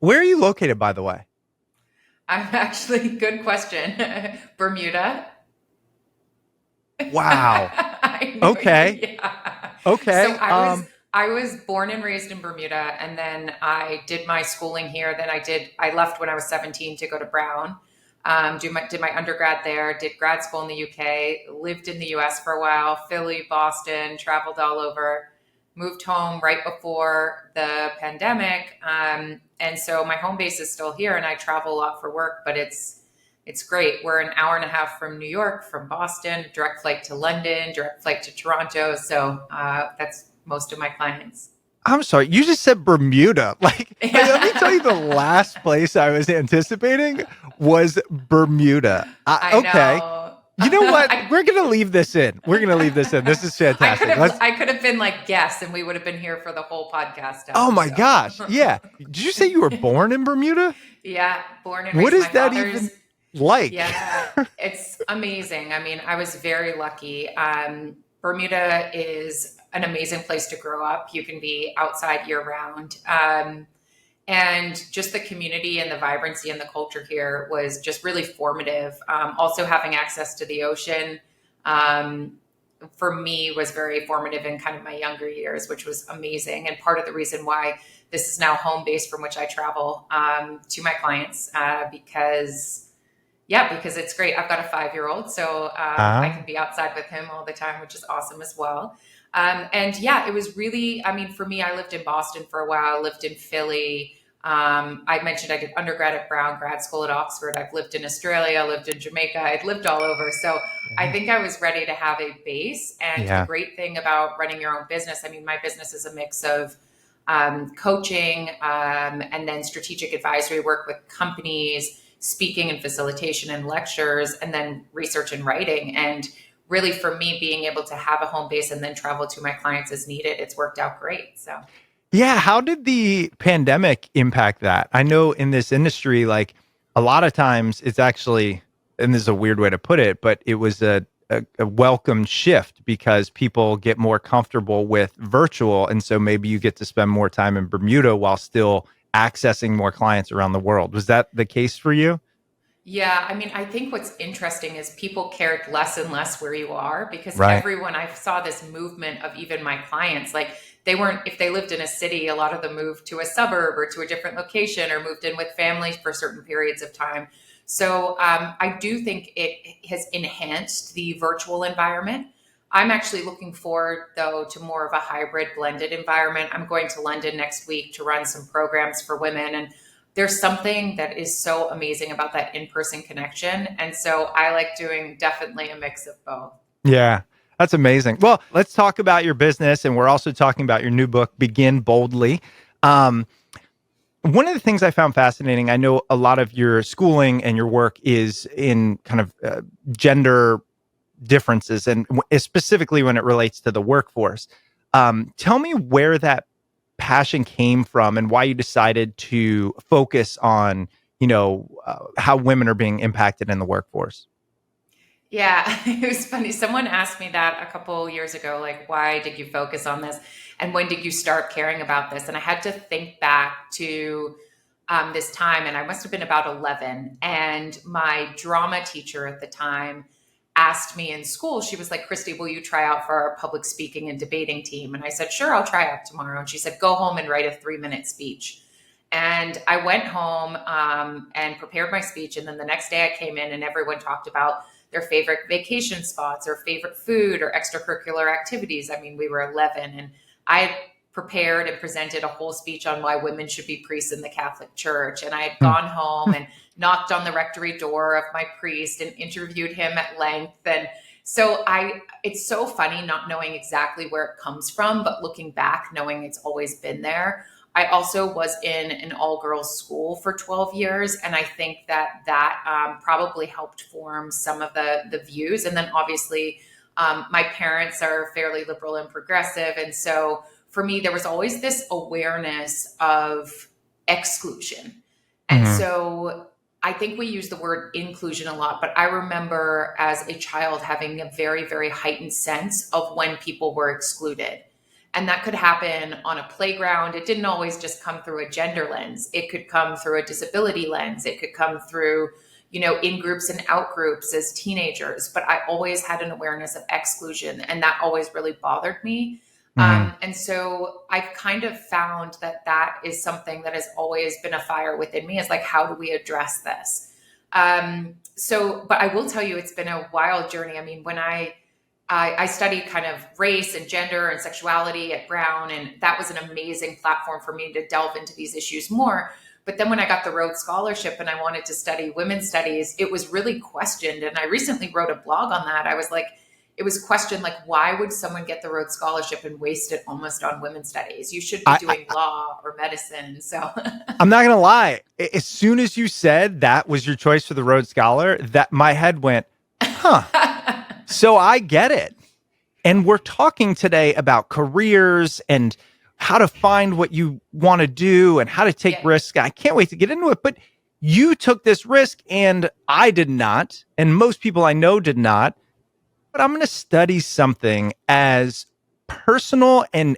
Where are you located, by the way? I'm actually, good question. Bermuda. Wow. I knew it. Okay. Yeah. So Okay. I was born and raised in Bermuda, and then I did my schooling here. I left when I was 17 to go to Brown. Did my undergrad there, did grad school in the UK, lived in the US for a while, Philly, Boston, traveled all over, moved home right before the pandemic. And so my home base is still here, and I travel a lot for work, but it's great. We're an hour and a half from New York, from Boston, direct flight to London, direct flight to Toronto. So that's most of my clients. I'm sorry. You just said Bermuda. Like, let me tell you, the last place I was anticipating was Bermuda. I Okay. know. You know what? We're gonna leave this in. We're gonna leave this in. This is I could fantastic. have Let's. I could have been like guess, and we would have been here for the whole podcast Oh ever. my So gosh. Yeah. Did you say you were born in Bermuda? yeah, born and What raised. is My that father's even like? Yeah, it's amazing. I mean, I was very lucky. Bermuda is an amazing place to grow up. You can be outside year round. And just the community and the vibrancy and the culture here was just really formative. Also, having access to the ocean um, for me was very formative in kind of my younger years, which was amazing. And part of the reason why this is now home base from which I travel to my clients because it's great. I've got a 5-year-old, so I Ah. can be outside with him all the time, which is awesome as well. And yeah, it was really, I mean, for me, I lived in Boston for a while, lived in Philly. I mentioned I did undergrad at Brown, grad school at Oxford. I've lived in Australia, lived in Jamaica. I'd lived all over. So I Yeah. think I was ready to have a base. And the Yeah. great thing about running your own business, I mean, my business is a mix of coaching and then strategic advisory work with companies, speaking and facilitation and lectures, and then research and writing. And really, for me, being able to have a home base and then travel to my clients as needed, it's worked out great. So. Yeah, how did the pandemic impact that? I know in this industry, like a lot of times it's actually, and this is a weird way to put it, but it was a welcome shift because people get more comfortable with virtual. And so maybe you get to spend more time in Bermuda while still accessing more clients around the world. Was that the case for you? Yeah, I mean, I think what's interesting is people cared less and less where you are because Right. everyone, I saw this movement of even my clients, like they weren't, if they lived in a city, a lot of them moved to a suburb or to a different location or moved in with families for certain periods of time. So I do think it has enhanced the virtual environment. I'm actually looking forward, though, to more of a hybrid blended environment. I'm going to London next week to run some programs for women. And there's something that is so amazing about that in-person connection. And so I like doing definitely a mix of both. Yeah, that's amazing. Well, let's talk about your business. And we're also talking about your new book, Begin Boldly. Um, One of the things I found fascinating, I know a lot of your schooling and your work is in kind of gender differences, and specifically when it relates to the workforce. Tell me where that passion came from and why you decided to focus on, how women are being impacted in the workforce. Yeah, it was funny. Someone asked me that a couple years ago, like, why did you focus on this? And when did you start caring about this? And I had to think back to this time, and I must have been about 11. And my drama teacher at the time asked me in school, she was like, Christy, will you try out for our public speaking and debating team? And I said, sure, I'll try out tomorrow. And she said, go home and write a 3-minute speech. And I went home and prepared my speech. And then the next day I came in and everyone talked about their favorite vacation spots or favorite food or extracurricular activities. I mean, we were 11 and I had prepared and presented a whole speech on why women should be priests in the Catholic Church. And I had Hmm. gone home and knocked on the rectory door of my priest and interviewed him at length. And so it's so funny not knowing exactly where it comes from, but looking back, knowing it's always been there. I also was in an all girls school for 12 years. And I think that probably helped form some of the views. And then obviously, my parents are fairly liberal and progressive. And so for me, there was always this awareness of exclusion. And Hmm. so I think we use the word inclusion a lot, but I remember as a child having a very, very heightened sense of when people were excluded. And that could happen on a playground. It didn't always just come through a gender lens. It could come through a disability lens. It could come through, in groups and out groups as teenagers. But I always had an awareness of exclusion, and that always really bothered me. Mhm. And so I've kind of found that is something that has always been a fire within me, is like, how do we address this? But I will tell you, it's been a wild journey. I mean, when I studied kind of race and gender and sexuality at Brown, and that was an amazing platform for me to delve into these issues more. But then when I got the Rhodes Scholarship and I wanted to study women's studies, it was really questioned. And I recently wrote a blog on that. I was like, it was questioned, like, why would someone get the Rhodes Scholarship and waste it almost on women's studies? You should be doing law or medicine. So I'm not going to lie. As soon as you said that was your choice for the Rhodes Scholar, that my head went, huh. So I get it. And we're talking today about careers and how to find what you want to do and how to take risks. I can't wait to get into it. But you took this risk and I did not. And most people I know did not. But I'm going to study something as personal and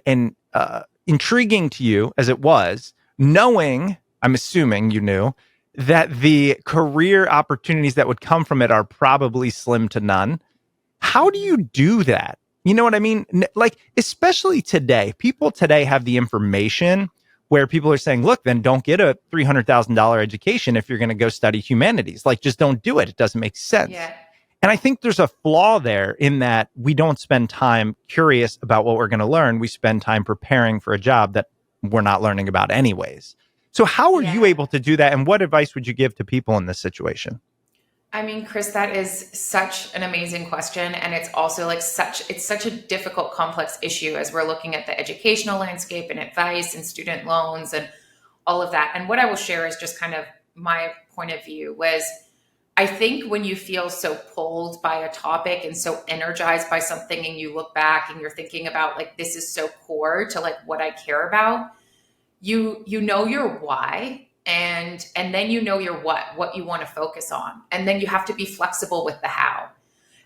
intriguing to you as it was, knowing, I'm assuming you knew, that the career opportunities that would come from it are probably slim to none. How do you do that? You know what I mean? Like, especially today, people today have the information where people are saying, look, then don't get a $300,000 education if you're going to go study humanities. Like, just don't do it. It doesn't make sense. Yeah. And I think there's a flaw there in that we don't spend time curious about what we're going to learn. We spend time preparing for a job that we're not learning about anyways. So how are you able to do that? And what advice would you give to people in this situation? I mean, Chris, that is such an amazing question. And it's also like it's such a difficult, complex issue as we're looking at the educational landscape and advice and student loans and all of that. And what I will share is just kind of my point of view was, I think when you feel so pulled by a topic and so energized by something, and you look back and you're thinking about, like, this is so core to like what I care about, you know your why, and then you know your what you want to focus on. And then you have to be flexible with the how.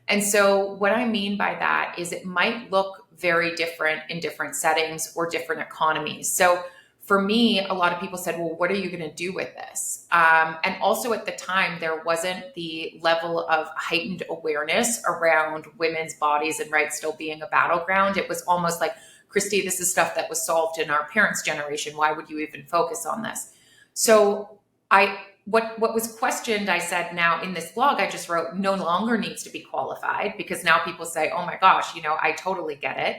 And so what I mean by that is it might look very different in different settings or different economies. So for me, a lot of people said, well, what are you going to do with this? And also at the time, there wasn't the level of heightened awareness around women's bodies and rights still being a battleground. It was almost like, Christie, this is stuff that was solved in our parents' generation. Why would you even focus on this? So what was questioned, I said, now in this blog I just wrote, no longer needs to be qualified, because now people say, oh my gosh, I totally get it.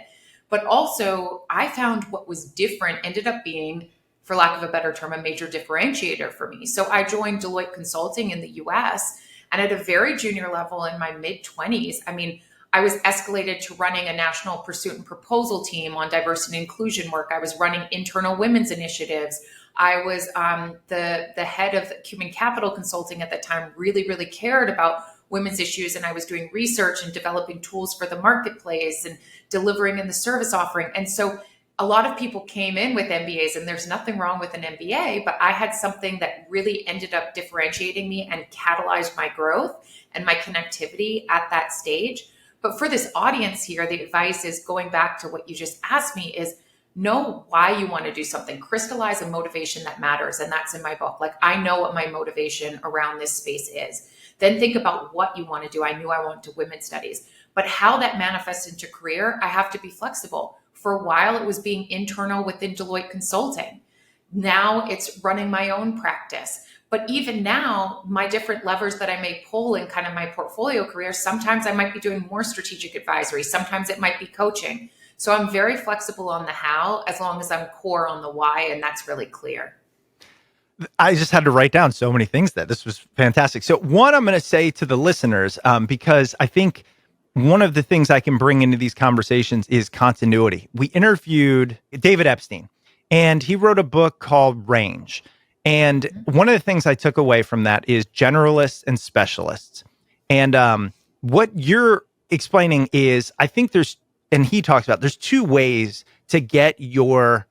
But also, I found what was different ended up being, for lack of a better term, a major differentiator for me. So I joined Deloitte Consulting in the US, and at a very junior level in my mid-20s, I mean, I was escalated to running a national pursuit and proposal team on diversity and inclusion work. I was running internal women's initiatives. I was the head of human capital consulting at that time, really, really cared about women's issues. And I was doing research and developing tools for the marketplace and delivering in the service offering. And so a lot of people came in with MBAs, and there's nothing wrong with an MBA, but I had something that really ended up differentiating me and catalyzed my growth and my connectivity at that stage. But for this audience here, the advice is, going back to what you just asked me, is know why you want to do something. Crystallize a motivation that matters. And that's in my book. Like, I know what my motivation around this space is. Then think about what you want to do. I knew I wanted to women's studies, but how that manifests into career, I have to be flexible. For a while, it was being internal within Deloitte Consulting. Now it's running my own practice. But even now, my different levers that I may pull in kind of my portfolio career, sometimes I might be doing more strategic advisory. Sometimes it might be coaching. So I'm very flexible on the how, as long as I'm core on the why, and that's really clear. I just had to write down so many things there. This was fantastic. So one, I'm going to say to the listeners, because I think one of the things I can bring into these conversations is continuity. We interviewed David Epstein, and he wrote a book called Range. And one of the things I took away from that is generalists and specialists. And what you're explaining is, I think and he talks about, there's two ways to get your,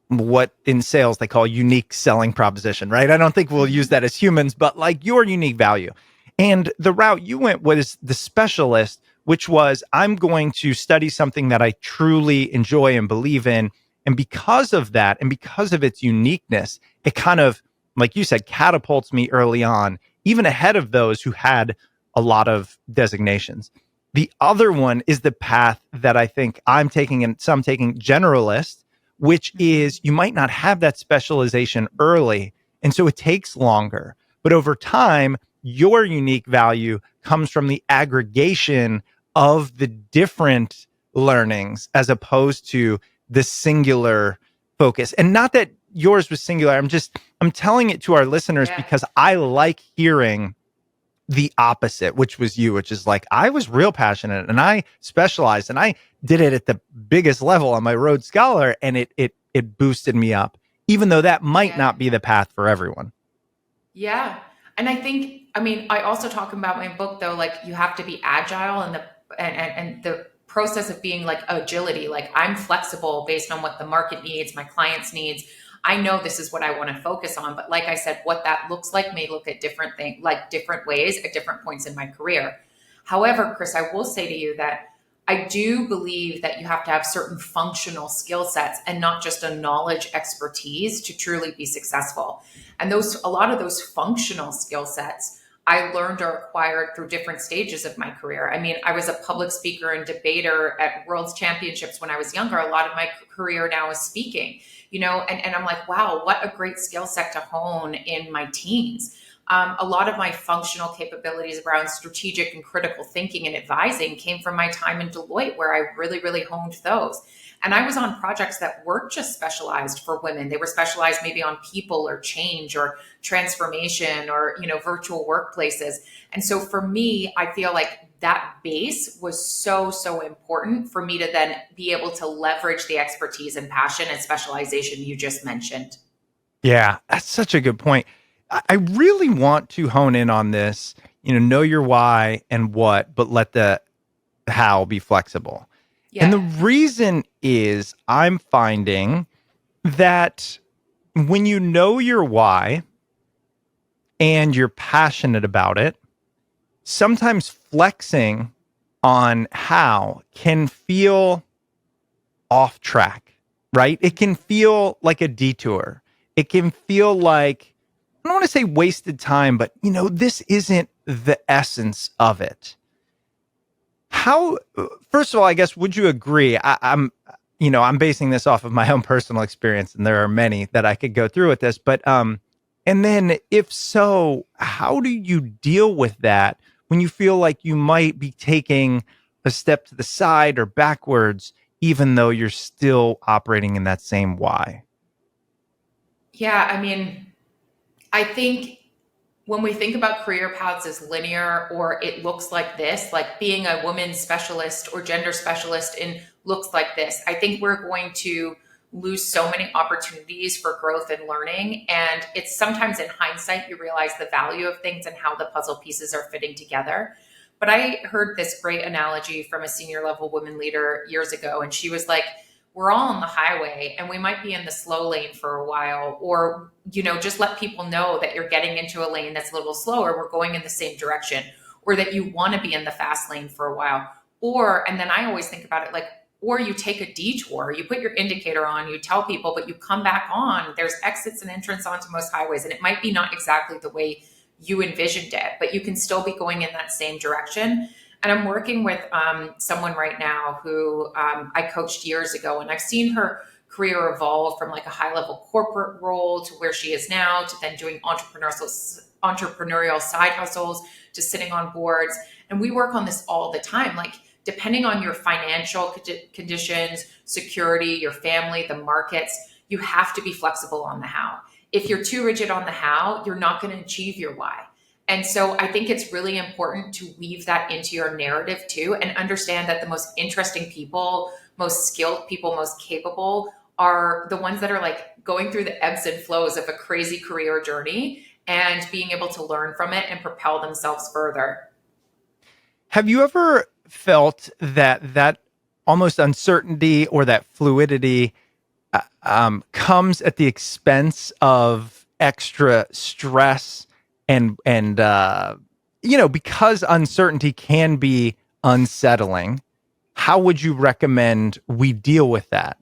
what in sales they call unique selling proposition, right? I don't think we'll use that as humans, but like your unique value. And the route you went was the specialist, which was I'm going to study something that I truly enjoy and believe in. And because of that, and because of its uniqueness, it kind of, like you said, catapults me early on, even ahead of those who had a lot of designations. The other one is the path that I think I'm taking, and some taking, generalist, which is you might not have that specialization early. And so it takes longer. But over time, your unique value comes from the aggregation of the different learnings as opposed to the singular focus. And not that yours was singular. I'm telling it to our listeners Yeah. because I like hearing the opposite, which was you, which is like, I was real passionate and I specialized and I did it at the biggest level on my Rhodes Scholar, and it boosted me up, even though that might not be the path for everyone. Yeah. And I think, I mean, I also talk about my book though, like you have to be agile, and the process of being like agility, like I'm flexible based on what the market needs, my clients needs. I know this is what I want to focus on, but like I said, what that looks like may look at different things, like different ways at different points in my career. However, Chris, I will say to you that I do believe that you have to have certain functional skill sets and not just a knowledge expertise to truly be successful. And a lot of those functional skill sets I learned or acquired through different stages of my career. I mean, I was a public speaker and debater at World Championships when I was younger. A lot of my career now is speaking, and I'm like, wow, what a great skill set to hone in my teens. A lot of my functional capabilities around strategic and critical thinking and advising came from my time in Deloitte, where I really, really honed those. And I was on projects that weren't just specialized for women. They were specialized maybe on people or change or transformation or, virtual workplaces. And so for me, I feel like that base was so, so important for me to then be able to leverage the expertise and passion and specialization you just mentioned. Yeah, that's such a good point. I really want to hone in on this, know your why and what, but let the how be flexible. And the Yeah. reason is I'm finding that when you know your why and you're passionate about it, sometimes flexing on how can feel off track, right? It can feel like a detour. It can feel like, I don't want to say wasted time, but this isn't the essence of it. How, first of all, I guess, would you agree? I'm basing this off of my own personal experience, and there are many that I could go through with this, but, and then if so, how do you deal with that when you feel like you might be taking a step to the side or backwards, even though you're still operating in that same why? Yeah. I mean, I think when we think about career paths as linear, or it looks like this, like being a woman specialist or gender specialist in looks like this, I think we're going to lose so many opportunities for growth and learning. And it's sometimes in hindsight, you realize the value of things and how the puzzle pieces are fitting together. But I heard this great analogy from a senior level women leader years ago. And she was like, we're all on the highway and we might be in the slow lane for a while, or, just let people know that you're getting into a lane that's a little slower. We're going in the same direction, or that you want to be in the fast lane for a while. Or, and then I always think about it like, or you take a detour, you put your indicator on, you tell people, but you come back on. There's exits and entrance onto most highways. And it might be not exactly the way you envisioned it, but you can still be going in that same direction. And I'm working with someone right now who I coached years ago, and I've seen her career evolve from like a high level corporate role to where she is now, to then doing entrepreneurial side hustles, to sitting on boards. And we work on this all the time. Like, depending on your financial conditions, security, your family, the markets, you have to be flexible on the how. If you're too rigid on the how, you're not going to achieve your why. And so I think it's really important to weave that into your narrative too, and understand that the most interesting people, most skilled people, most capable are the ones that are like going through the ebbs and flows of a crazy career journey and being able to learn from it and propel themselves further. Have you ever felt that almost uncertainty or that fluidity comes at the expense of extra stress and because uncertainty can be unsettling. How would you recommend we deal with that?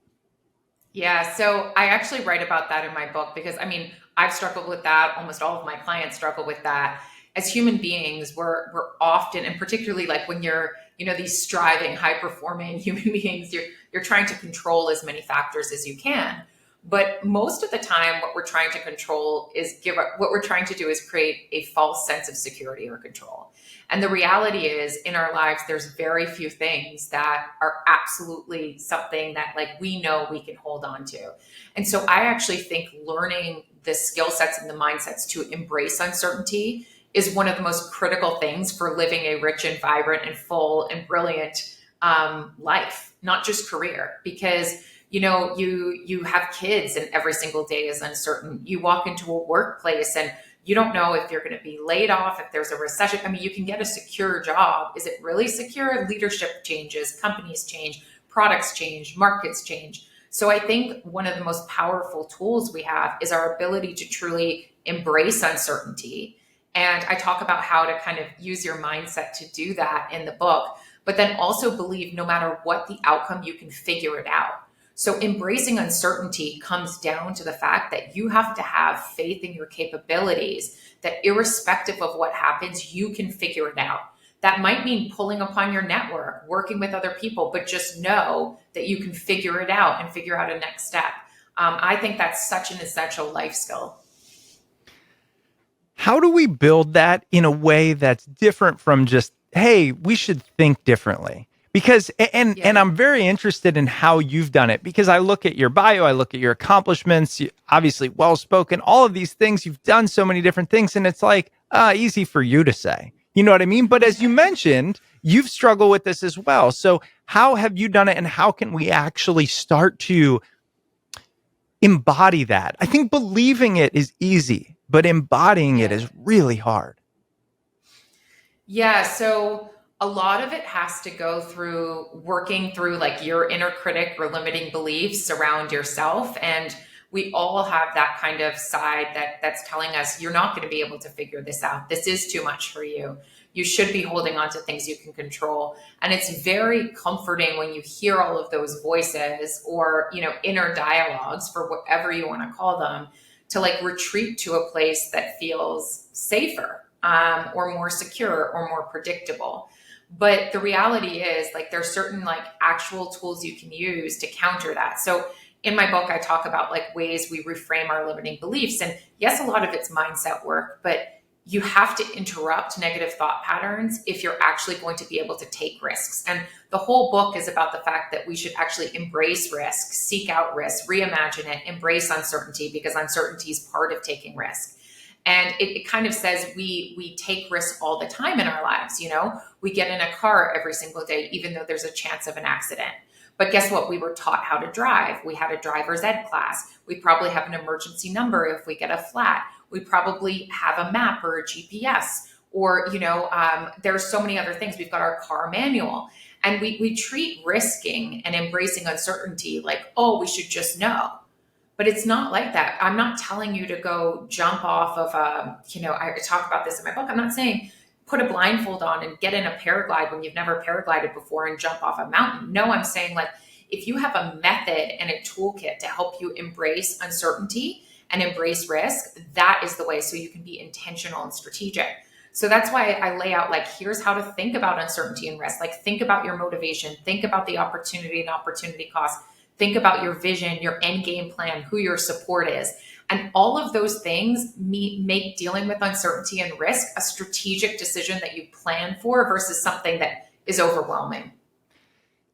Yeah, so I actually write about that in my book because I mean, I've struggled with that. Almost all of my clients struggle with that. As human beings, we're often, and particularly like when you're, these striving, high performing human beings, you're trying to control as many factors as you can. But most of the time, what we're trying to control is what we're trying to do is create a false sense of security or control. And the reality is, in our lives, there's very few things that are absolutely something that like we know we can hold on to. And so I actually think learning the skill sets and the mindsets to embrace uncertainty is one of the most critical things for living a rich and vibrant and full and brilliant life, not just career. Because you have kids and every single day is uncertain. You walk into a workplace and you don't know if you're going to be laid off, if there's a recession. I mean, you can get a secure job. Is it really secure? Leadership changes, companies change, products change, markets change. So I think one of the most powerful tools we have is our ability to truly embrace uncertainty. And I talk about how to kind of use your mindset to do that in the book, but then also believe no matter what the outcome, you can figure it out. So embracing uncertainty comes down to the fact that you have to have faith in your capabilities, that irrespective of what happens, you can figure it out. That might mean pulling upon your network, working with other people, but just know that you can figure it out and figure out a next step. I think that's such an essential life skill. How do we build that in a way that's different from just, hey, we should think differently? Because, and I'm very interested in how you've done it, because I look at your bio, I look at your accomplishments, obviously well-spoken, all of these things, you've done so many different things. And it's like, easy for you to say, you know what I mean? But as you mentioned, you've struggled with this as well. So how have you done it? And how can we actually start to embody that? I think believing it is easy, but embodying it is really hard. Yeah. So a lot of it has to go through working through like your inner critic or limiting beliefs around yourself. And we all have that kind of side that's telling us you're not going to be able to figure this out. This is too much for you. You should be holding on to things you can control. And it's very comforting when you hear all of those voices or, inner dialogues, for whatever you want to call them, to like retreat to a place that feels safer, or more secure or more predictable. But the reality is like there's certain like actual tools you can use to counter that. So in my book, I talk about like ways we reframe our limiting beliefs. And yes, a lot of it's mindset work, but you have to interrupt negative thought patterns if you're actually going to be able to take risks. And the whole book is about the fact that we should actually embrace risk, seek out risk, reimagine it, embrace uncertainty, because uncertainty is part of taking risk. And it kind of says we take risks all the time in our lives. We get in a car every single day, even though there's a chance of an accident. But guess what? We were taught how to drive. We had a driver's ed class. We probably have an emergency number if we get a flat. We probably have a map or a GPS, or, there's so many other things. We've got our car manual, and we treat risking and embracing uncertainty like, oh, we should just know. But it's not like that. I'm not telling you to go jump off of I talk about this in my book. I'm not saying put a blindfold on and get in a paraglide when you've never paraglided before and jump off a mountain. No, I'm saying like, if you have a method and a toolkit to help you embrace uncertainty and embrace risk, that is the way, so you can be intentional and strategic. So that's why I lay out like, here's how to think about uncertainty and risk. Like, think about your motivation, think about the opportunity and opportunity cost, think about your vision, your end game plan, who your support is. And all of those things make dealing with uncertainty and risk a strategic decision that you plan for versus something that is overwhelming.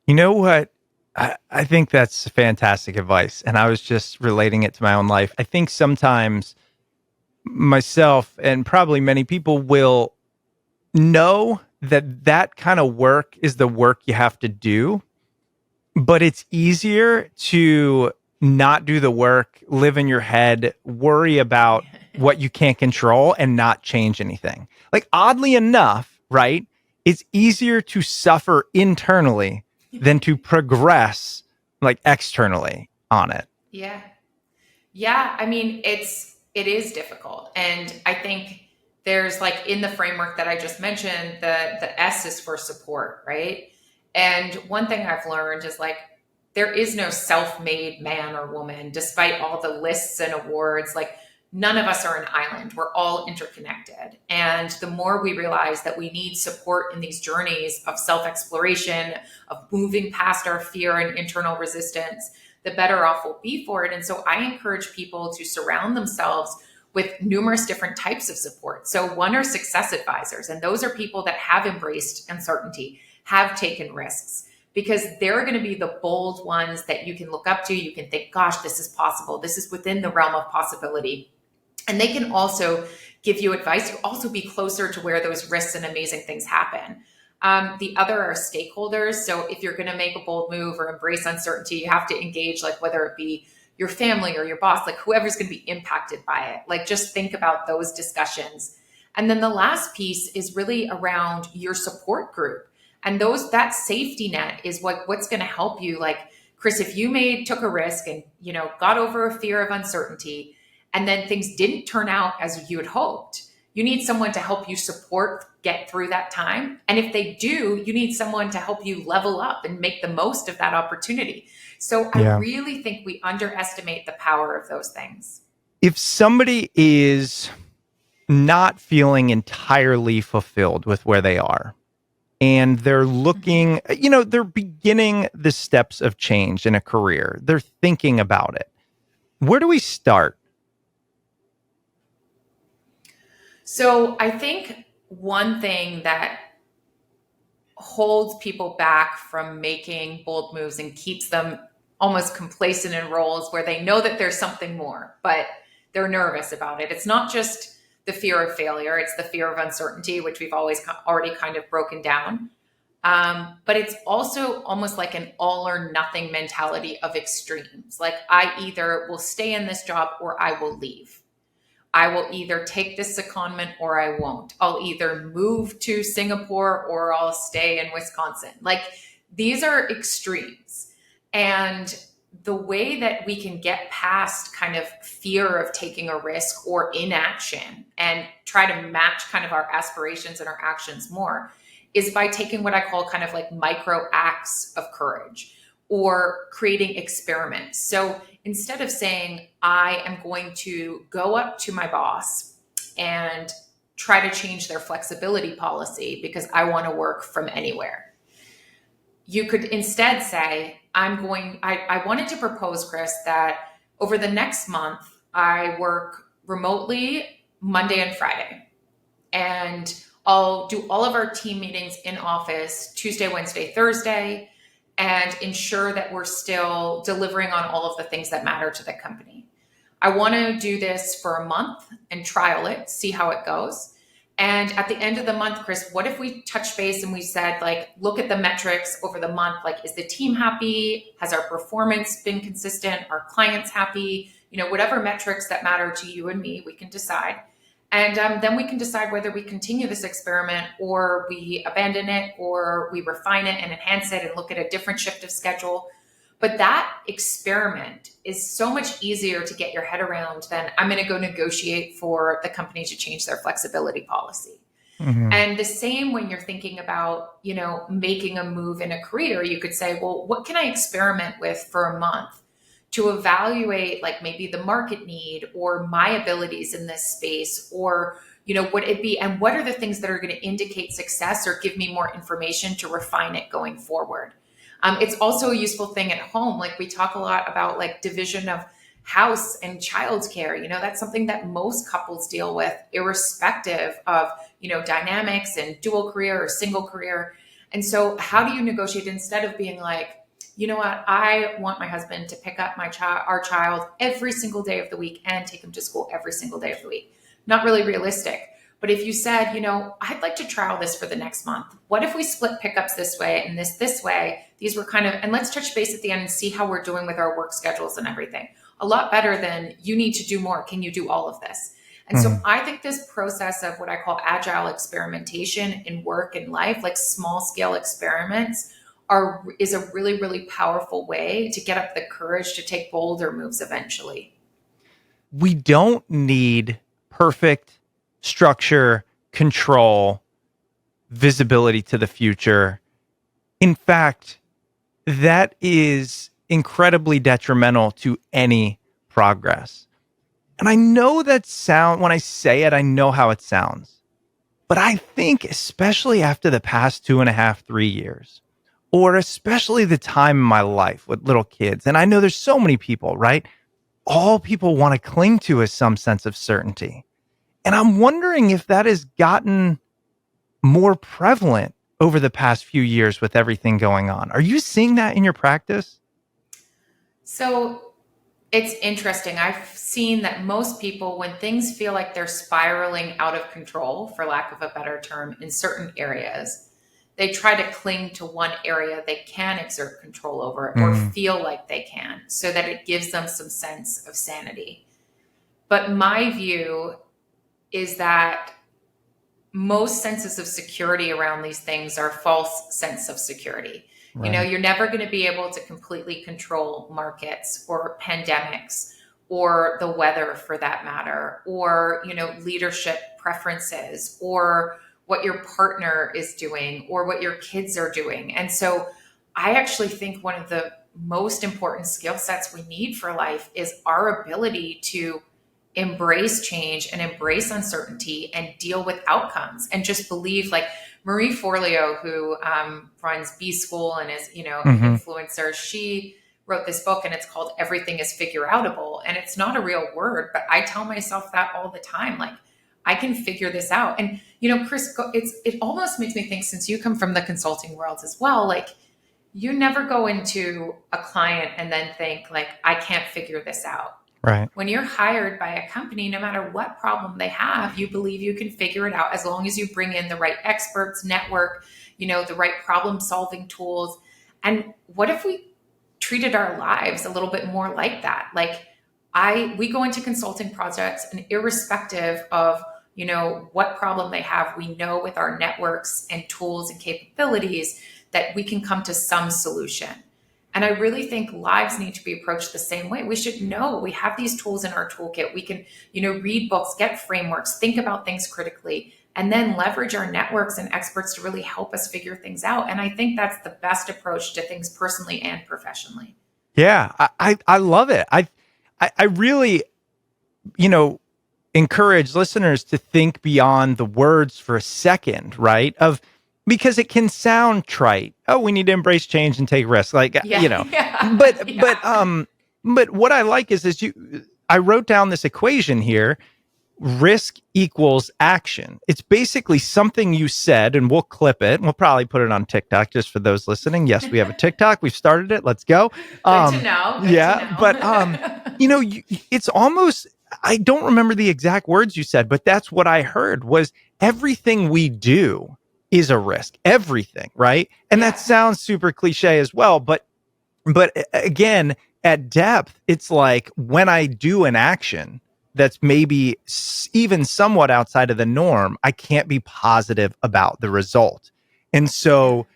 You know what? I think that's fantastic advice. And I was just relating it to my own life. I think sometimes myself and probably many people will know that kind of work is the work you have to do, but it's easier to not do the work, live in your head, worry about what you can't control and not change anything. Like, oddly enough, right? It's easier to suffer internally than to progress like externally on it. Yeah. Yeah. I mean, it is difficult. And I think there's like in the framework that I just mentioned, the S is for support, right? And one thing I've learned is like there is no self-made man or woman, despite all the lists and awards. Like none of us are an island. We're all interconnected. And the more we realize that we need support in these journeys of self-exploration, of moving past our fear and internal resistance, the better off we'll be for it. And so I encourage people to surround themselves with numerous different types of support. So one are success advisors, and those are people that have embraced uncertainty, have taken risks, because they're going to be the bold ones that you can look up to. You can think, gosh, this is possible. This is within the realm of possibility. And they can also give you advice to also be closer to where those risks and amazing things happen. The other are stakeholders. So if you're going to make a bold move or embrace uncertainty, you have to engage, like whether it be your family or your boss, like whoever's going to be impacted by it. Like just think about those discussions. And then the last piece is really around your support group. And that safety net is what's going to help you. Like, Chris, if you took a risk and, got over a fear of uncertainty, and then things didn't turn out as you had hoped, you need someone to help you get through that time. And if they do, you need someone to help you level up and make the most of that opportunity. So I really think we underestimate the power of those things. If somebody is not feeling entirely fulfilled with where they are, and they're looking, they're beginning the steps of change in a career, they're thinking about it, where do we start? So I think one thing that holds people back from making bold moves and keeps them almost complacent in roles where they know that there's something more, but they're nervous about it. It's not just the fear of failure, it's the fear of uncertainty, which we've already kind of broken down. But it's also almost like an all or nothing mentality of extremes. Like I either will stay in this job or I will leave. I will either take this secondment or I won't. I'll either move to Singapore or I'll stay in Wisconsin. Like these are extremes. And the way that we can get past kind of fear of taking a risk or inaction and try to match kind of our aspirations and our actions more is by taking what I call kind of like micro acts of courage or creating experiments. So instead of saying, I am going to go up to my boss and try to change their flexibility policy because I want to work from anywhere, you could instead say, I wanted to propose, Chris, that over the next month, I work remotely Monday and Friday. And I'll do all of our team meetings in office Tuesday, Wednesday, Thursday, and ensure that we're still delivering on all of the things that matter to the company. I want to do this for a month and trial it, see how it goes. And at the end of the month, Chris, what if we touch base and we said, like, look at the metrics over the month? Like, is the team happy? Has our performance been consistent? Are clients happy? Whatever metrics that matter to you and me, we can decide. And then we can decide whether we continue this experiment or we abandon it or we refine it and enhance it and look at a different shift of schedule. But that experiment is so much easier to get your head around than I'm going to go negotiate for the company to change their flexibility policy. Mm-hmm. And the same when you're thinking about, making a move in a career, you could say, well, what can I experiment with for a month to evaluate like maybe the market need or my abilities in this space, or, would it be, and what are the things that are going to indicate success or give me more information to refine it going forward? It's also a useful thing at home. Like we talk a lot about like division of house and childcare. That's something that most couples deal with irrespective of, dynamics and dual career or single career. And so how do you negotiate instead of being like, you know what, I want my husband to pick up our child every single day of the week and take him to school every single day of the week? Not really realistic. But if you said, I'd like to trial this for the next month. What if we split pickups this way and this way? These were and let's touch base at the end and see how we're doing with our work schedules and everything. A lot better than you need to do more. Can you do all of this? And so I think this process of what I call agile experimentation in work and life, like small scale experiments, is a really, really powerful way to get up the courage to take bolder moves eventually. We don't need perfect structure, control, visibility to the future. In fact, that is incredibly detrimental to any progress. And I know when I say it, I know how it sounds. But I think, especially after the past 2.5, 3 years, or especially the time in my life with little kids, and I know there's so many people, right? All people want to cling to is some sense of certainty. And I'm wondering if that has gotten more prevalent over the past few years with everything going on. Are you seeing that in your practice? So it's interesting. I've seen that most people, when things feel like they're spiraling out of control, for lack of a better term, in certain areas, they try to cling to one area they can exert control over or feel like they can, so that it gives them some sense of sanity. But my view is that most senses of security around these things are false sense of security. Right. You know, you're never going to be able to completely control markets or pandemics or the weather for that matter, or, you know, leadership preferences or what your partner is doing or what your kids are doing. And so I actually think one of the most important skill sets we need for life is our ability to embrace change and embrace uncertainty and deal with outcomes and just believe, like Marie Forleo, who runs B School and is, you know, an influencer, she wrote this book and it's called Everything is Figure Outable. And it's not a real word, but I tell myself that all the time. Like, I can figure this out. And, you know, Chris, it almost makes me think, since you come from the consulting world as well, like, you never go into a client and then think like, I can't figure this out. Right. When you're hired by a company, no matter what problem they have, you believe you can figure it out as long as you bring in the right experts, network, you know, the right problem solving tools. And what if we treated our lives a little bit more like that? Like, we go into consulting projects, and irrespective of, you know, what problem they have, we know with our networks and tools and capabilities that we can come to some solution. And I really think lives need to be approached the same way. We should know we have these tools in our toolkit. We can, you know, read books, get frameworks, think about things critically, and then leverage our networks and experts to really help us figure things out. And I think that's the best approach to things personally and professionally. Yeah, I love it. I really, you know, encourage listeners to think beyond the words for a second, right? Because it can sound trite. Oh, we need to embrace change and take risks. Like, you know, but what I like is I wrote down this equation here. Risk equals action. It's basically something you said, and we'll clip it. And we'll probably put it on TikTok just for those listening. Yes, we have a TikTok. We've started it. Let's go. Good to know. Good to know. But, you know, it's almost, I don't remember the exact words you said, but that's what I heard was everything we do is a risk. Everything, right? And that sounds super cliche as well. But again, at depth, it's like when I do an action that's maybe even somewhat outside of the norm, I can't be positive about the result. And so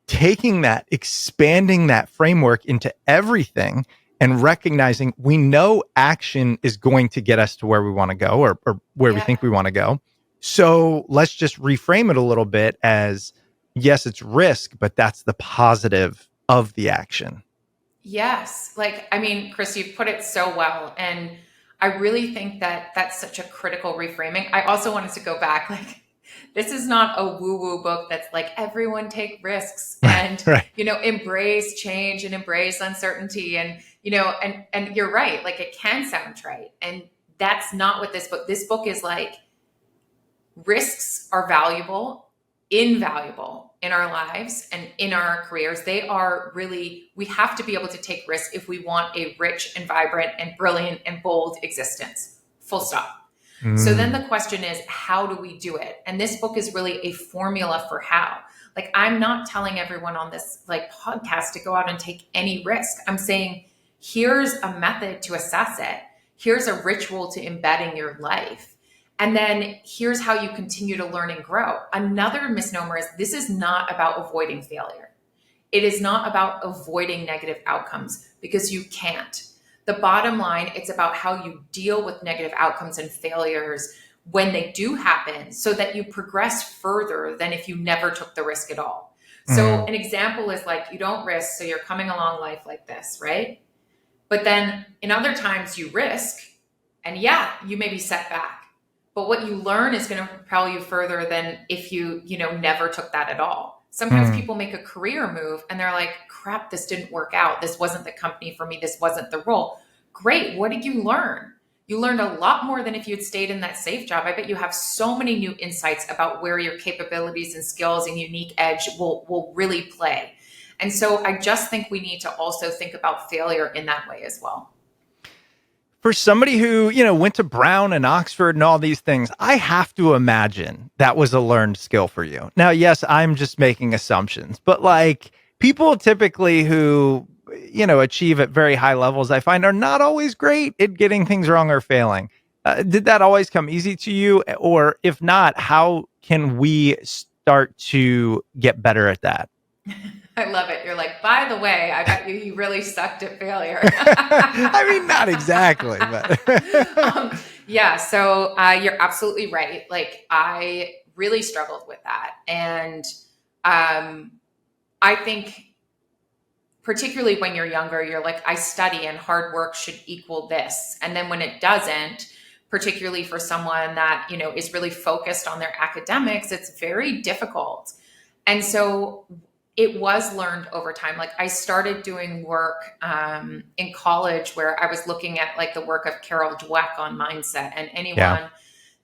taking that, expanding that framework into everything and recognizing we know action is going to get us to where we want to go or where we think we want to go. So let's just reframe it a little bit as, yes, it's risk, but that's the positive of the action. Yes. Like, I mean, Chris, you've put it so well. And I really think that that's such a critical reframing. I also wanted to go back, like, this is not a woo-woo book that's like, everyone take risks and, you know, embrace change and embrace uncertainty. And, you know, and you're right. Like, it can sound trite. And that's not what this book is like. Risks are valuable, invaluable in our lives and in our careers. They are really, we have to be able to take risks if we want a rich and vibrant and brilliant and bold existence. Full stop. So then the question is, how do we do it? And this book is really a formula for how. Like, I'm not telling everyone on this like podcast to go out and take any risk. I'm saying, here's a method to assess it. Here's a ritual to embed in your life. And then here's how you continue to learn and grow. Another misnomer is this is not about avoiding failure. It is not about avoiding negative outcomes, because you can't. The bottom line, it's about how you deal with negative outcomes and failures when they do happen so that you progress further than if you never took the risk at all. So Mm. an example is like, you don't risk, so you're coming along life like this, right? But then in other times you risk, and yeah, you may be set back. But what you learn is going to propel you further than if never took that at all. Sometimes Mm. people make a career move and they're like, crap, this didn't work out. This wasn't the company for me. This wasn't the role. Great. What did you learn? You learned a lot more than if you had stayed in that safe job. I bet you have so many new insights about where your capabilities and skills and unique edge will really play. And so I just think we need to also think about failure in that way as well. For somebody who, went to Brown and Oxford and all these things, I have to imagine that was a learned skill for you. Now, yes, I'm just making assumptions, but like people typically who, achieve at very high levels, I find are not always great at getting things wrong or failing. Did that always come easy to you? Or if not, how can we start to get better at that? I love it. You're like, by the way, I bet you really sucked at failure. I mean, not exactly, but yeah. So you're absolutely right. Like I really struggled with that. And I think particularly when you're younger, you're like, I study and hard work should equal this. And then when it doesn't, particularly for someone that, is really focused on their academics, it's very difficult. And so it was learned over time. Like I started doing work in college where I was looking at like the work of Carol Dweck on mindset, and anyone yeah.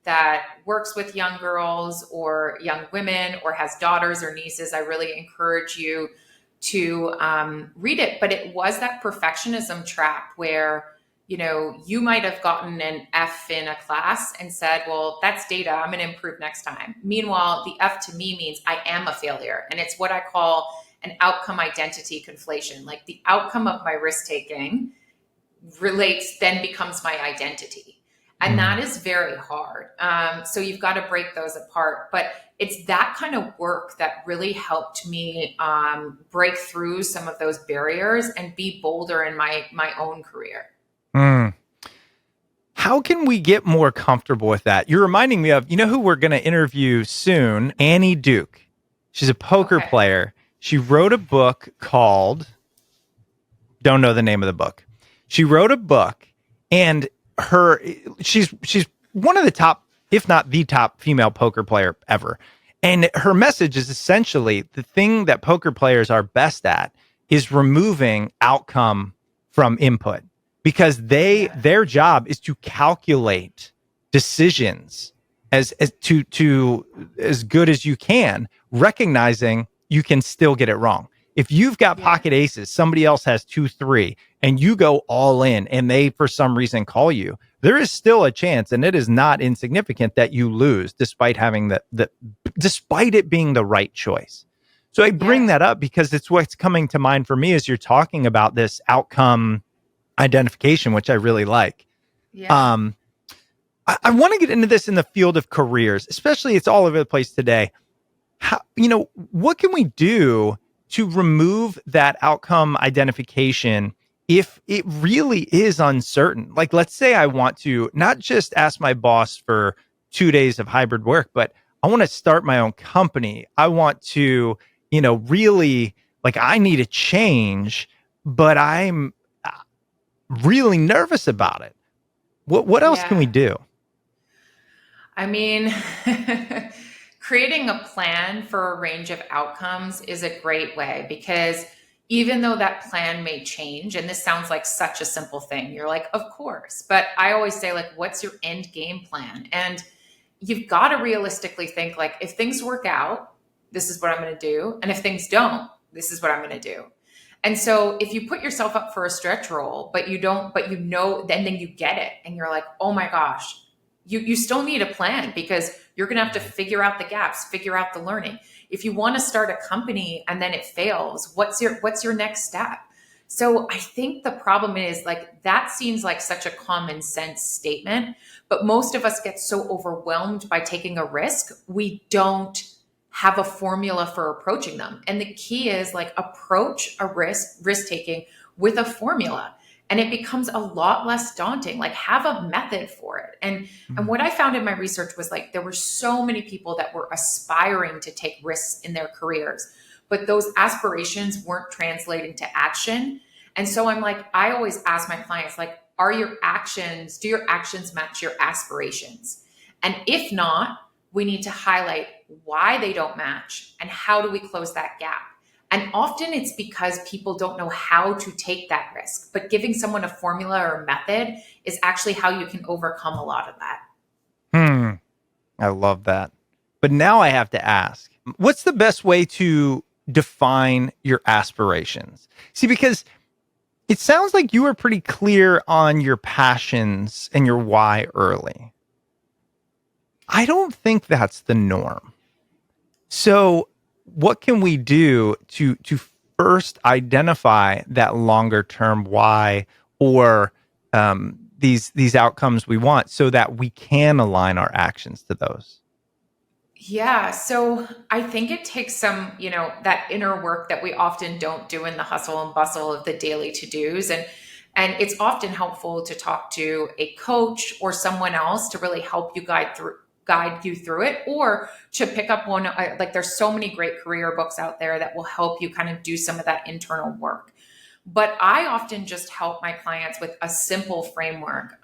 that works with young girls or young women or has daughters or nieces, I really encourage you to read it. But it was that perfectionism trap where, you might have gotten an F in a class and said, well, that's data. I'm going to improve next time. Meanwhile, the F to me means I am a failure. And it's what I call an outcome identity conflation. Like the outcome of my risk taking then becomes my identity. And that is very hard. So you've got to break those apart. But it's that kind of work that really helped me break through some of those barriers and be bolder in my own career. Mm. How can we get more comfortable with that? You're reminding me of, who we're going to interview soon? Annie Duke. She's a poker player. She wrote a book called, don't know the name of the book. She wrote a book, and she's one of the top, if not the top female poker player ever. And her message is essentially the thing that poker players are best at is removing outcome from input, because their job is to calculate decisions as good as you can, recognizing you can still get it wrong. If you've got pocket aces, somebody else has 2-3, and you go all in and they for some reason call you, there is still a chance, and it is not insignificant, that you lose despite having despite it being the right choice. So I bring that up because it's what's coming to mind for me as you're talking about this outcome identification, which I really like. Yeah. I want to get into this in the field of careers, especially it's all over the place today. How, what can we do to remove that outcome identification if it really is uncertain? Like, let's say I want to not just ask my boss for 2 days of hybrid work, but I want to start my own company. I want to, really, like, I need a change, but I'm really nervous about it. What else can we do? I mean, creating a plan for a range of outcomes is a great way, because even though that plan may change, and this sounds like such a simple thing, you're like, of course, but I always say, like, what's your end game plan? And you've got to realistically think, like, if things work out, this is what I'm going to do. And if things don't, this is what I'm going to do. And so if you put yourself up for a stretch role, but you don't, then you get it. And you're like, oh my gosh, you still need a plan, because you're going to have to figure out the gaps, figure out the learning. If you want to start a company and then it fails, what's your next step? So I think the problem is, like, that seems like such a common sense statement, but most of us get so overwhelmed by taking a risk, we don't have a formula for approaching them. And the key is, like, approach a risk taking with a formula. And it becomes a lot less daunting. Like, have a method for it. And what I found in my research was like there were so many people that were aspiring to take risks in their careers, but those aspirations weren't translating to action. And so I'm like, I always ask my clients, like, do your actions match your aspirations? And if not, we need to highlight why they don't match and how do we close that gap. And often it's because people don't know how to take that risk. But giving someone a formula or a method is actually how you can overcome a lot of that. I love that. But now I have to ask, what's the best way to define your aspirations? See, because it sounds like you were pretty clear on your passions and your why early. I don't think that's the norm. So what can we do to first identify that longer term why or these outcomes we want so that we can align our actions to those? Yeah. So I think it takes some, that inner work that we often don't do in the hustle and bustle of the daily to-dos. And it's often helpful to talk to a coach or someone else to really help you guide you through it, or to pick up one, like there's so many great career books out there that will help you kind of do some of that internal work. But I often just help my clients with a simple framework,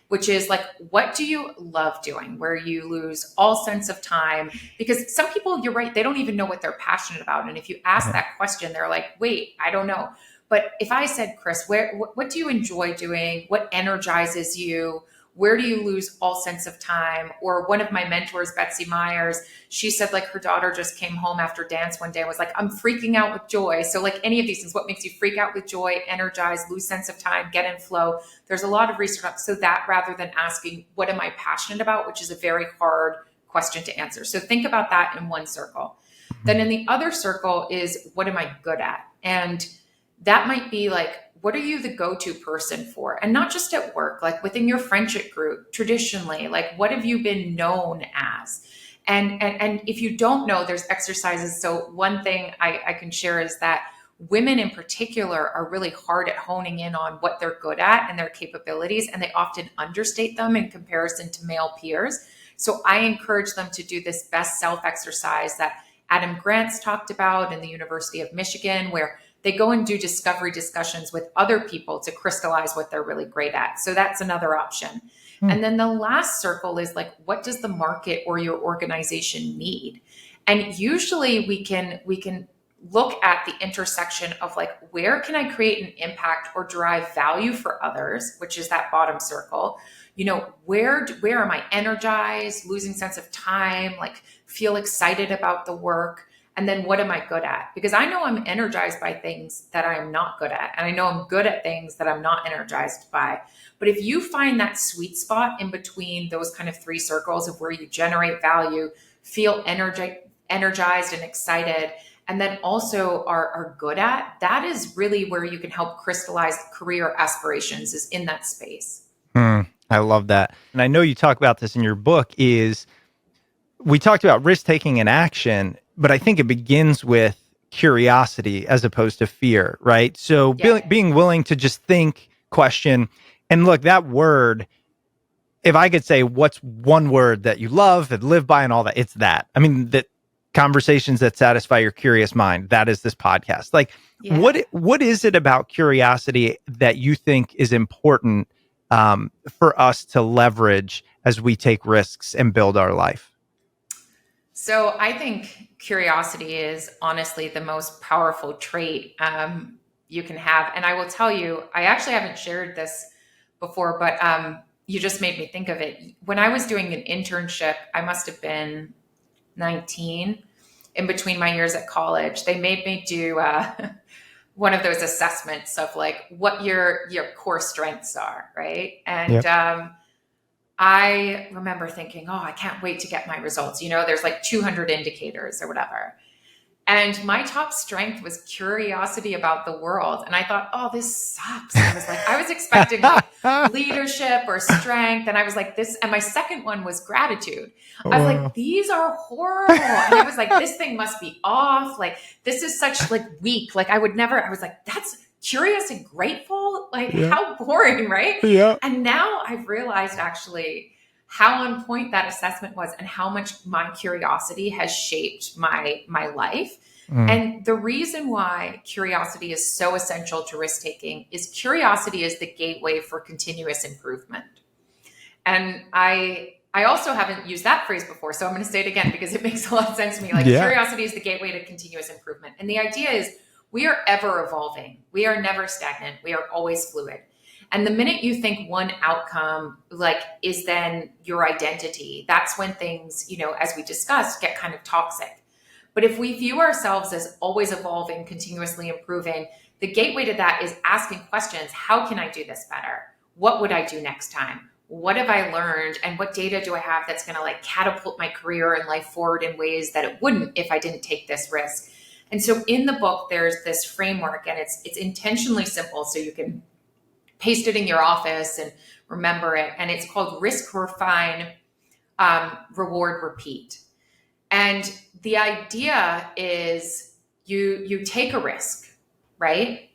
which is like, what do you love doing, where you lose all sense of time? Because some people, you're right, they don't even know what they're passionate about. And if you ask that question, they're like, wait, I don't know. But if I said, Chris, what do you enjoy doing? What energizes you? Where do you lose all sense of time? Or one of my mentors, Betsy Myers, she said like her daughter just came home after dance one day and was like, I'm freaking out with joy. So like any of these things, what makes you freak out with joy, energize, lose sense of time, get in flow? There's a lot of research on so that, rather than asking, what am I passionate about, which is a very hard question to answer. So think about that in one circle. Then in the other circle is, what am I good at? And that might be like, what are you the go-to person for? And not just at work, like within your friendship group, traditionally, like what have you been known as? And if you don't know, there's exercises. So one thing I can share is that women in particular are really hard at honing in on what they're good at and their capabilities, and they often understate them in comparison to male peers. So I encourage them to do this best self exercise that Adam Grant's talked about in the University of Michigan, where they go and do discovery discussions with other people to crystallize what they're really great at. So that's another option. And then the last circle is like, what does the market or your organization need? And usually we can look at the intersection of like, where can I create an impact or derive value for others, which is that bottom circle. Where am I energized, losing sense of time, like feel excited about the work? And then what am I good at? Because I know I'm energized by things that I'm not good at. And I know I'm good at things that I'm not energized by. But if you find that sweet spot in between those kind of three circles of where you generate value, feel energized and excited, and then also are good at, that is really where you can help crystallize career aspirations, is in that space. I love that. And I know you talk about this in your book, is we talked about risk-taking and action, but I think it begins with curiosity as opposed to fear, right? So being willing to just think, question, and look, that word, if I could say what's one word that you love and live by and all that, it's that. I mean, that conversations that satisfy your curious mind, that is this podcast. Like, what is it about curiosity that you think is important for us to leverage as we take risks and build our life? So I think curiosity is honestly the most powerful trait you can have. And I will tell you, I actually haven't shared this before, but you just made me think of it. When I was doing an internship, I must have been 19, in between my years at college. They made me do one of those assessments of like what your core strengths are, right? And I remember thinking, oh, I can't wait to get my results. There's like 200 indicators or whatever. And my top strength was curiosity about the world. And I thought, oh, this sucks. And I was expecting like leadership or strength. And I was like, this. And my second one was gratitude. I was like, these are horrible. And I was like, this thing must be off. Like, this is such like weak. Like I was like, curious and grateful. Like Yeah. how boring, right? Yeah. And now I've realized actually how on point that assessment was and how much my curiosity has shaped my life. Mm. And the reason why curiosity is so essential to risk taking is curiosity is the gateway for continuous improvement. And I also haven't used that phrase before, so I'm going to say it again because it makes a lot of sense to me. Like Yeah. curiosity is the gateway to continuous improvement. And the idea is we are ever evolving. We are never stagnant. We are always fluid. And the minute you think one outcome like is then your identity, that's when things, as we discussed, get kind of toxic. But if we view ourselves as always evolving, continuously improving, the gateway to that is asking questions. How can I do this better? What would I do next time? What have I learned? And what data do I have that's going to like catapult my career and life forward in ways that it wouldn't if I didn't take this risk? And so in the book, there's this framework, and it's intentionally simple so you can paste it in your office and remember it. And it's called Risk, Refine, Reward, Repeat. And the idea is you take a risk, right?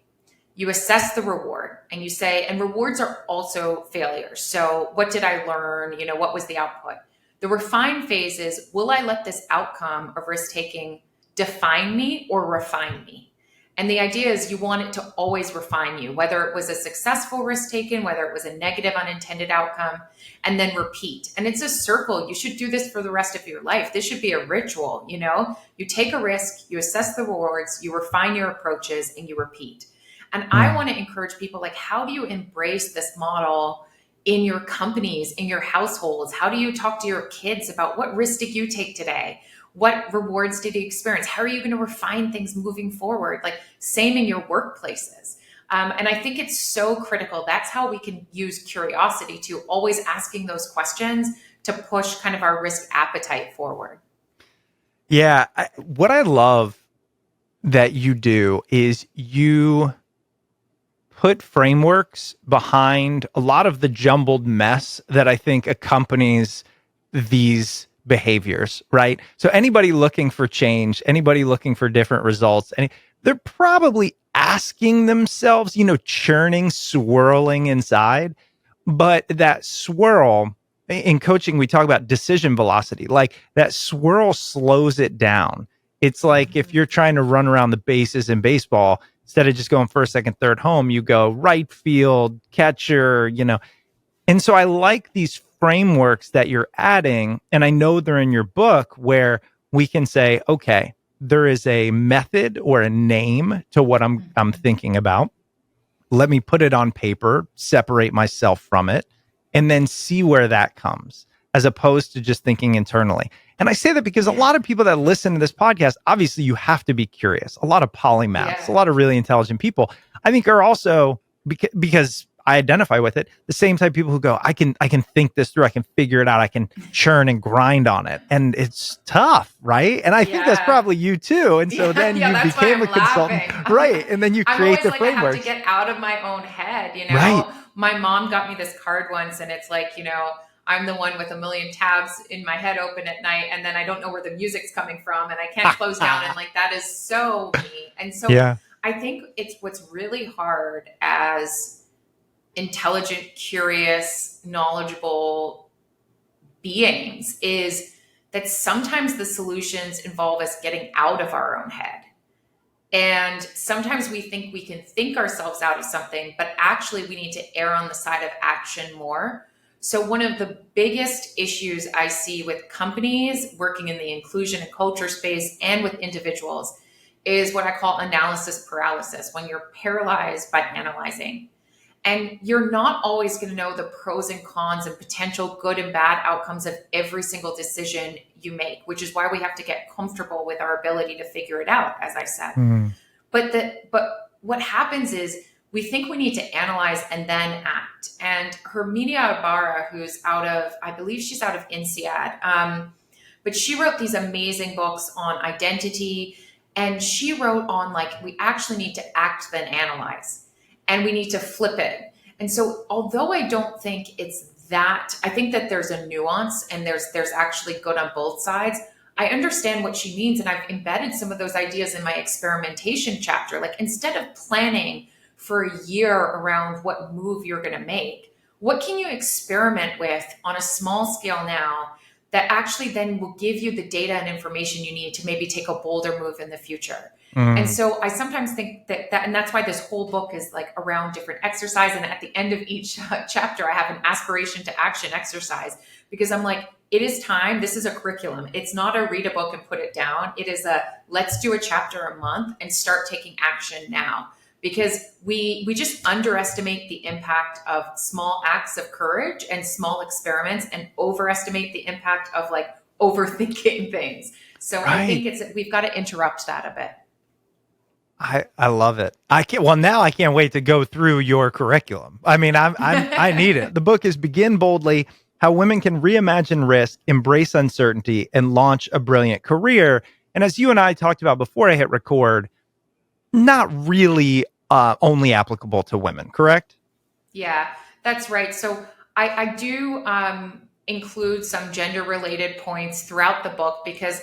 You assess the reward and you say, and rewards are also failures. So what did I learn? What was the output? The refine phase is, will I let this outcome of risk taking define me or refine me? And the idea is you want it to always refine you, whether it was a successful risk taken, whether it was a negative unintended outcome, and then repeat. And it's a circle. You should do this for the rest of your life. This should be a ritual. You take a risk, you assess the rewards, you refine your approaches, and you repeat. And I want to encourage people, like, how do you embrace this model in your companies, in your households? How do you talk to your kids about what risk did you take today? What rewards did you experience? How are you going to refine things moving forward? Like same in your workplaces. And I think it's so critical. That's how we can use curiosity to always asking those questions to push kind of our risk appetite forward. Yeah. What I love that you do is you put frameworks behind a lot of the jumbled mess that I think accompanies these behaviors, right? So anybody looking for change, anybody looking for different results, and they're probably asking themselves, churning, swirling inside. But that swirl in coaching, we talk about decision velocity, like that swirl slows it down. It's like if you're trying to run around the bases in baseball, instead of just going first, second, third, home, you go right field, catcher, And so I like these frameworks that you're adding, and I know they're in your book where we can say, okay, there is a method or a name to what I'm thinking about. Let me put it on paper, separate myself from it, and then see where that comes, as opposed to just thinking internally. And I say that because a lot of people that listen to this podcast, obviously you have to be curious. A lot of polymaths, a lot of really intelligent people, I think are also, because I identify with it, the same type of people who go, I can think this through, I can figure it out, I can churn and grind on it. And it's tough, right? And I think that's probably you too. And so then you became a consultant. Right. And then you create the framework. I have to get out of my own head, Right. My mom got me this card once, and it's like, I'm the one with a million tabs in my head open at night, and then I don't know where the music's coming from, and I can't close down. And like, that is so me. And so I think it's what's really hard as intelligent, curious, knowledgeable beings is that sometimes the solutions involve us getting out of our own head. And sometimes we think we can think ourselves out of something, but actually we need to err on the side of action more. So one of the biggest issues I see with companies working in the inclusion and culture space and with individuals is what I call analysis paralysis, when you're paralyzed by analyzing. And you're not always going to know the pros and cons and potential good and bad outcomes of every single decision you make, which is why we have to get comfortable with our ability to figure it out, as I said. But what happens is we think we need to analyze and then act. And Herminia Ibarra, who's I believe she's out of INSEAD, but she wrote these amazing books on identity. And she wrote on, like, we actually need to act, then analyze. And we need to flip it. And so although I don't think it's that, I think that there's a nuance and there's actually good on both sides. I understand what she means. And I've embedded some of those ideas in my experimentation chapter. Like, instead of planning for a year around what move you're going to make. What can you experiment with on a small scale now that actually then will give you the data and information you need to maybe take a bolder move in the future? And Mm. so I sometimes think that, and that's why this whole book is like around different exercise. And at the end of each chapter, I have an aspiration to action exercise, because I'm like, it is time. This is a curriculum. It's not a read a book and put it down. It is a let's do a chapter a month and start taking action now, because we just underestimate the impact of small acts of courage and small experiments, and overestimate the impact of like overthinking things. So I Right. think we've got to interrupt that a bit. I love it. Now I can't wait to go through your curriculum. I mean, I need it. The book is Begin Boldly: How Women Can Reimagine Risk, Embrace Uncertainty, and Launch a Brilliant Career. And as you and I talked about before I hit record, not really only applicable to women, correct? Yeah, that's right. So I do include some gender related points throughout the book, because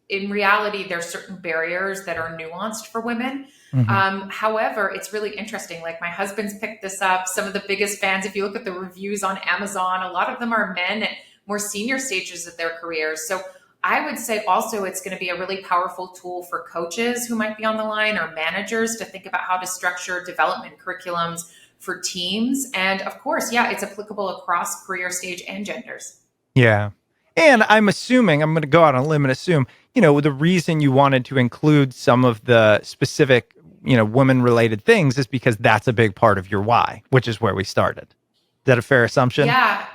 in reality, there's certain barriers that are nuanced for women. Hmm. However, it's really interesting. Like, my husband's picked this up. Some of the biggest fans, if you look at the reviews on Amazon, a lot of them are men at more senior stages of their careers. So I would say also it's going to be a really powerful tool for coaches who might be on the line, or managers, to think about how to structure development curriculums for teams. And of course, yeah, it's applicable across career stage and genders. Yeah. And I'm assuming, I'm going to go out on a limb and assume, the reason you wanted to include some of the specific, women related things is because that's a big part of your why, which is where we started. Is that a fair assumption? Yeah.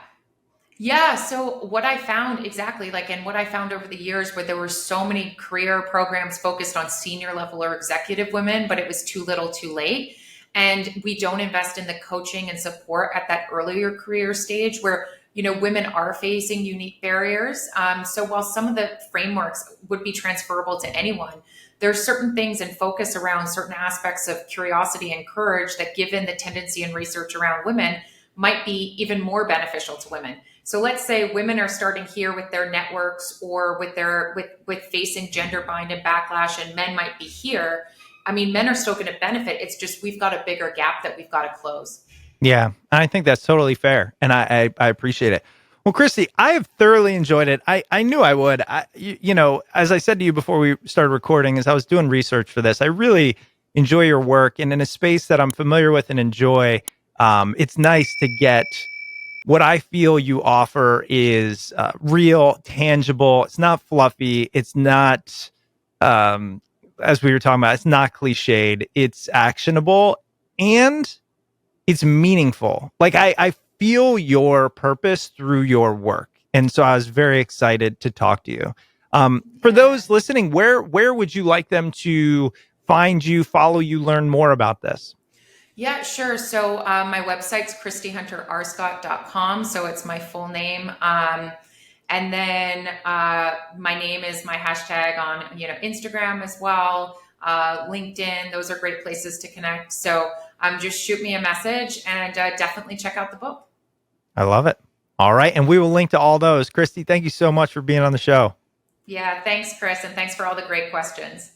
Yeah. So what I found exactly, like, and what I found over the years, where there were so many career programs focused on senior level or executive women, but it was too little too late. And we don't invest in the coaching and support at that earlier career stage, where, women are facing unique barriers. So while some of the frameworks would be transferable to anyone, there's certain things and focus around certain aspects of curiosity and courage that, given the tendency in research around women, might be even more beneficial to women. So let's say women are starting here with their networks, or with facing gender bind and backlash, and men might be here. I mean, men are still going to benefit. It's just we've got a bigger gap that we've got to close. Yeah, I think that's totally fair, and I appreciate it. Well, Christie, I have thoroughly enjoyed it. I knew I would. As I said to you before we started recording, as I was doing research for this, I really enjoy your work, and in a space that I'm familiar with and enjoy, it's nice to get what I feel you offer is real, tangible. It's not fluffy. It's not, as we were talking about, it's not cliched. It's actionable, and it's meaningful. Like I feel your purpose through your work. And so I was very excited to talk to you. For Yeah. those listening, where would you like them to find you, follow you, learn more about this? Yeah, sure. So my website's ChristieHunterAscott.com. So it's my full name. And then my name is my hashtag on Instagram as well, LinkedIn. Those are great places to connect. So just shoot me a message, and definitely check out the book. I love it. All right. And we will link to all those. Christie, thank you so much for being on the show. Yeah, thanks, Chris, and thanks for all the great questions.